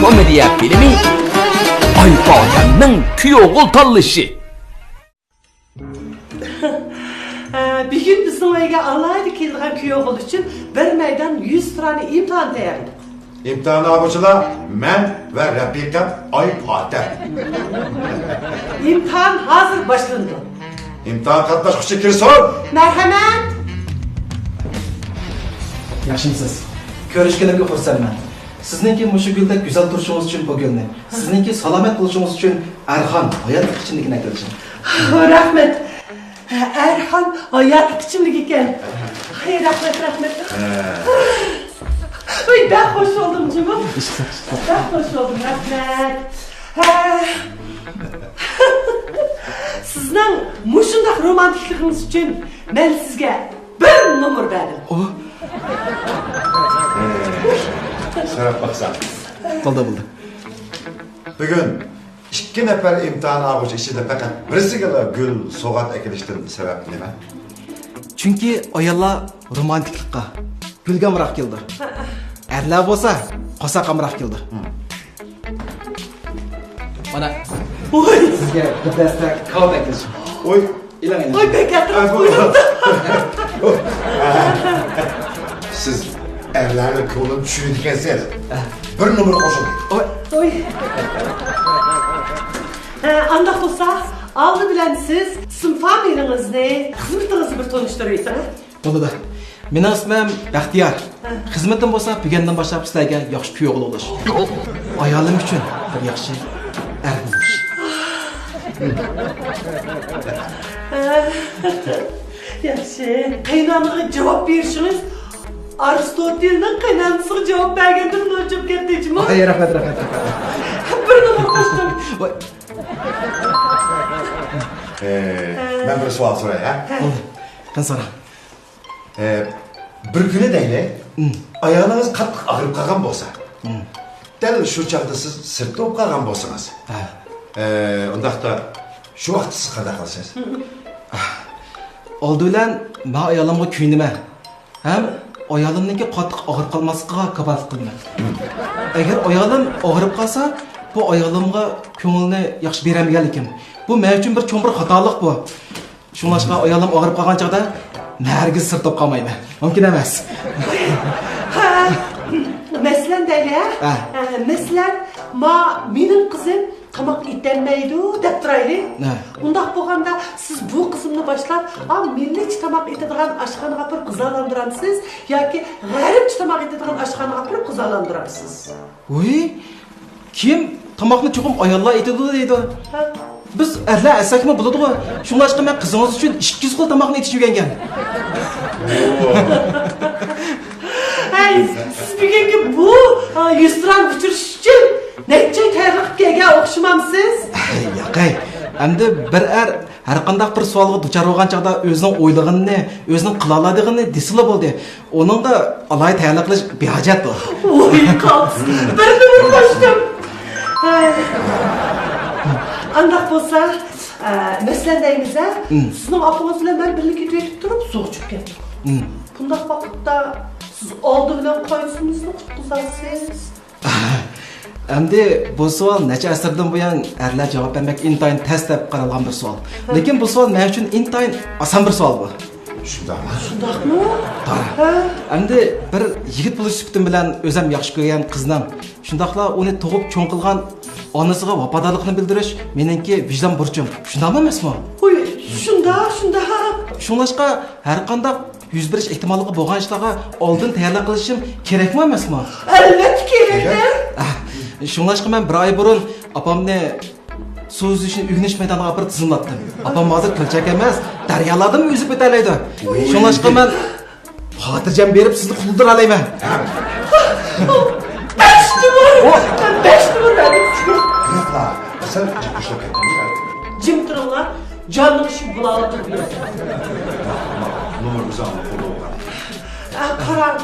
komediya filmi Aypotemning kuyovg'ul tanlashi. Bir gün bizim oyga alayda kelgan kuyovg'ul uchun bir maydan 100 tane imtihon tayyorladik. İmtihanı algıcılar men ve Rabbikam Aypotem. İmtihan hazır başlandı. İmtihan katlaşıcı kirson. Merhamet. Yaxshimisiz? Ko'rishganimga xursandman. Sizningki mushu guldek go'zal turishingiz uchun bu gulni, sizningki salomat bo'lishingiz uchun Erhan hayot ichimligini aytishim. Rahmet. Erhan hayat ichimlik ekan. Hay rahmet. Oy ben hoş oldum canım. Ben hoş oldum rahmet. Sizden muşundaq romantikliğiniz için ben sizge bir numar verdim. Serap baksan. Bo'ldi. Bugün ikki nefer imtihan algıcı içinde fakat birisiga gül soğat ekilishdan sebep nima? Chunki ayollar romantiklikqa, gulga amroq keldi. Erlar bo'lsa, qo'saq amroq keldi. Mana Oy. sizga bir dasta kavab aytishim. Oy. Ilang. Oy ben getirdim buyurun. Siz erlerle kılın düşündükensiniz. Bir numara koşun. Oy. Andak olsa aldı bilen siz sizin familiyanizni, xizmatinizni bir tanıştırıyorsunuz. Bo'ldi da. Mening ismim Baxtiyor. Xizmatim bo'lsa, bugundan boshlab sizlarga yaxshi kuyov bo'lish. Ayolim uchun bir yaxshi er bo'lish. Yaxshi. Qaynonamga javob berishiniz Aristotelning qaynonasiga javob bergandan o'chib ketdingmi? Ay, rahmat. Bir numar qo'shdim. Voy, Ben bir sual sorayım ha. bo'ldi. Qani so'ra. Bir günü deyle, ayağınız qattiq ağrıp qalgan bo'lsa, dal shu chaqda siz sirtda o'p qalgan bo'lsangiz, undaqda shu vaqt siz qanday qilasiz? Oldi bilan men ayolimga kuyinaman. Ham ayolimningki qattiq og'rib qolmasligiga kafolat qilaman. Agar ayolim og'rib qolsa, bu ayolimga ko'ngilni yaxshi beramaganligim. Bu men uchun bir cho'mbir xatolik bu. Shunlashqa ayolim og'rib qolgan chaqda hargiz sirtib qolmayman. Mumkin emas. Meselen deyle. Ha. Meselen benim kızım tamak itenmeydi dep turaylı. Ha. Undaq bo'lganda siz bu kızımla başlap milletçi tamak etadigan aşxanaga bir qizalandırasınız yoki g'aribchi tamak etadigan aşxanaga bir qizalandırasınız. Voy, kim tomoqni cho'qim ayollar etadi deydi. Biz erlar asakmi bo'ladi-ku. Shunlashqa men qizingiz uchun 200 xil tomoqni etish o'rgangan. Hey, siz bugungi bu 100 liran uçuruş için neçe tayyorlab kelgan o'xshamamsiz? Yo'qay. Endi bir har qanday bir savolga duchor bo'lgan chaqda o'zining o'ylig'ini, o'zining qila oladig'ini desila bo'ldi. Uningga alohida tayyorlab qilish behojat bu. Oy, qalbsiz. Bir numar qo'shdim. Andaq bo'lsa, meselen deymiz ha. Sizning opangiz bilan men birlikda yetib turib suv ichib ketdik. Bundaq vaqtda siz oldi bilan qo'yisinizni qutqizasiz. Endi bu savol necha asrdan buyon erlar javob bermak intayin tez deb qaralgan bir savol. Lekin bu savol men uchun intayin oson bir savol bu. Shundaqmi? Shundaqmi? Endi bir yigit bo'lish sifatim bilan o'zim yaxshi ko'rgan qiznim, shundaqla uni tug'ib cho'ng qilgan onasiga vafodorlikni bildirish meningki vijdon burchim. Shundaqmi emasmi? Oy, shundaq. Shunlashqa har qanday yuz berish ehtimolligi bo'lgan ishlarga oldin tayyorlab qilishim kerakmi emasmi? Albatta kerak. Shunlashqa men bir oy burun opamni suv uzishni uyg'onish maydoniga olib tizimlatdim. Opam hozir ko'lchak emas, daryolardan o'zib o'talaydi. Shunlashqa men xotirjam berib sizni quldira olayman. 5 numar. 5 numar verdim. Yo'qla. Sen chiqishga ketdingmi? Jim turinglar. Jonning shu buloqqa berdi. Numar uzanma qo'lga olgan. Qarang.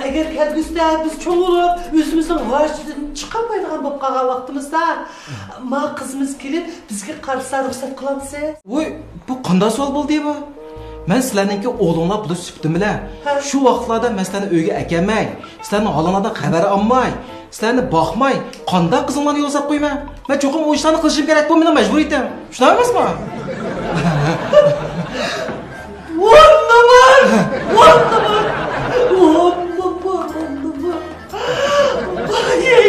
Agar kelgusida biz cho'ng bo'lib, o'zimizning g'oyachidan chiqolmaydigan bo'lib qolgan vaqtimizda, qizimiz kelib bizga qarsa ruxsat qilamsiz? Voy, bu qanday savol bo'ldi bu? men sizlarninki o'g'linglar puli süpdim bilan. Shu vaqtlarda men sizlarni uyga akamay, sizlarni holinglardan xabar olmay, sizlarni boqmay, qanday qizinglarni yo'l solib qo'yman. Men cho'qim o ishlarni qilishim kerak, bu meni majbur etam. Shunday emasmi? O'rnaman! Ay,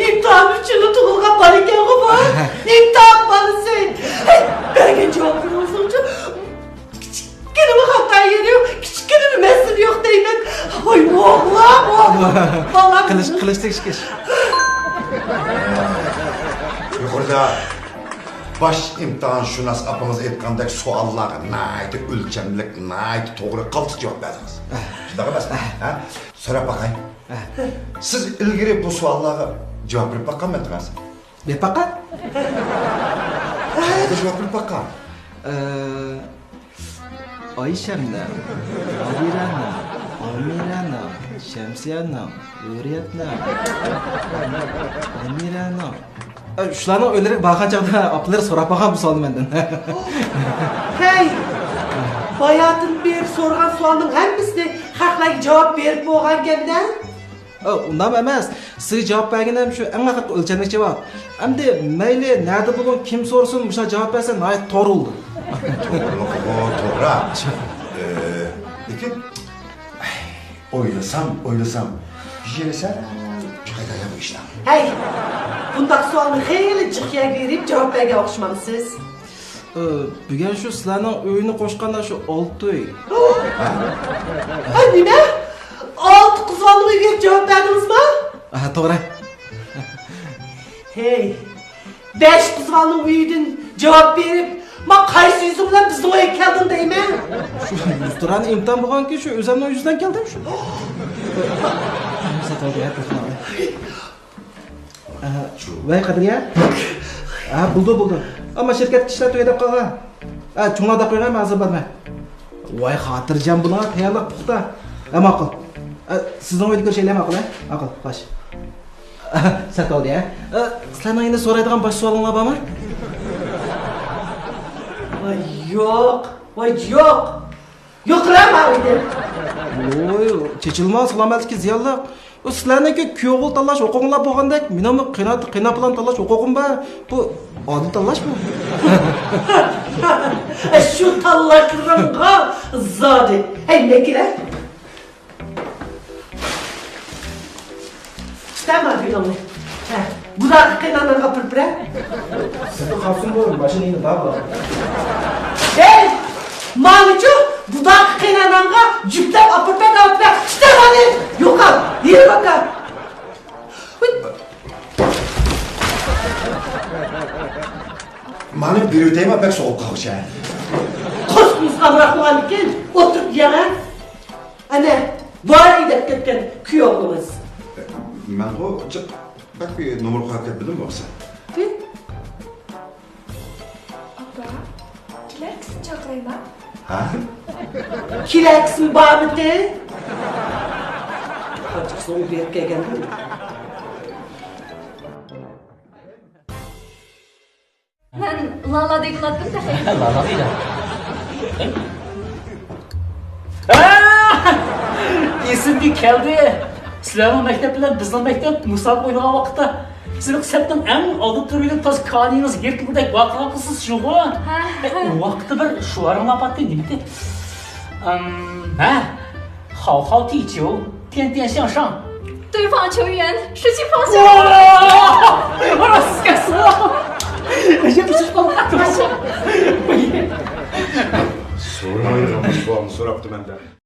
imtihan uchun tug'ilgan bola ekan bu. İmtihan bolasi. Menga javob bermoqchi. Kichkina bir xato yeri yo'q, kichkina bir mas'ul yo'q deyman. Voy o'g'lim. Bolam Qilish tekish. Yukarıda baş imtihanshunos apamız aytgandek savollarga nayt o'lchamlik, nayt to'g'ri qaltis javob berdingiz. Shunday emasmi? Ha? So'rab baqay. Siz ilgari bu savollarga javob berib baqamadingiz? Bepaqa? Qayerda javob berib baqan? Oyshamna, Odirana, Omirana, Shamsiyana, Uriyatna, Amirana. Shularni o'ylariga baqan chaqda apalar so'rab baqan bu savolni mendan. Hey! Bayatın bir sorgan sualning hammasini haqli javob berib bo'lgan-kanda. Undan emas. Siz javob berganim shu eng haqiqiy o'lchamlik javob. Endi mayli nerda bo'lgan kim so'rsin, o'sha javob bersa nihoyat to'g'ri bo'ldi. To'g'ri. Lekin o'ylasam, yerisa joyda bu ishlar. Hey! Bundaq savolni xeyli jiqya berib javob bergan o'xshamamsiz. Bugun shu sizlarning o'yini qo'shganda shu 6 uy. Ha, nima? 6 qizlarning uyiga javob berdingizmi? To'g'ri. Hey! 5 qizlarning uyidan javob berib, men qaysi yuzim bilan bizning uyga keldim deyman? Shu yuzturan imtihon bo'lganki, shu o'zimning yuzidan keldim shu. Voy Qadriya. Buldi. Ammo shirkat ishlar to'yda qolgan. Cho'nglarda qo'ygan ma'zur bo'lma. Voy xotirjam bular, tayyorlik puxta. Ma'qul. Sizning uyda ko'rishaylar ma'qul, Ma'qul, xo'sh. Satoldi, sizlarning endi so'raydigan bosh savolinglar bormi? Voy yo'q. Yo'qlama uyda. Voy, chechilmas salomatlikka ziyonli. Sizlarniki kuyov tanlash huquqinglar bo'lgandek, mening qiynab bilan tanlash huquqim bor. Bu oddiy tanlashmi? Shu tanlashlarga zodi. Hey, ne kerak? Tamam, bilmem. Bu da qiynalgan gapirib. Sizni xavfim bor, mashinangni bog'la. Hey! Malichu, bu da qiynalganga juplab apirib o'tib, chiqaradi. Yo'qol, yeri baqa. Mani birutayma bak so'qib qolsa. Qo'shimizga bırakmagan ekan, o'tirib yana. Ana, bor edi ketgan kuyovimiz. Men bu bak bir nomer qo'yib ketdim bo'lsa. Aka, kilerksin chaqirayman. Ha? Kiraksin bormidi? Hozir u yerga kelgandim. Men Lala deb qiladim da. Lala deydi. Esimga keldi. Sizlarning maktab bilan bizning maktab musobaqa o'ynagan vaqtda sizning sepdan eng oldin turgan toz kaningiz yerkindek voqea qilsiz shu-ku. U vaqtda bir shuaring apatdi nimdi? 好好踢球，天天向上。对方球员失去方向。我说死死了！哎呀，不是光打多少？ So'rayman, so'rabdi menda.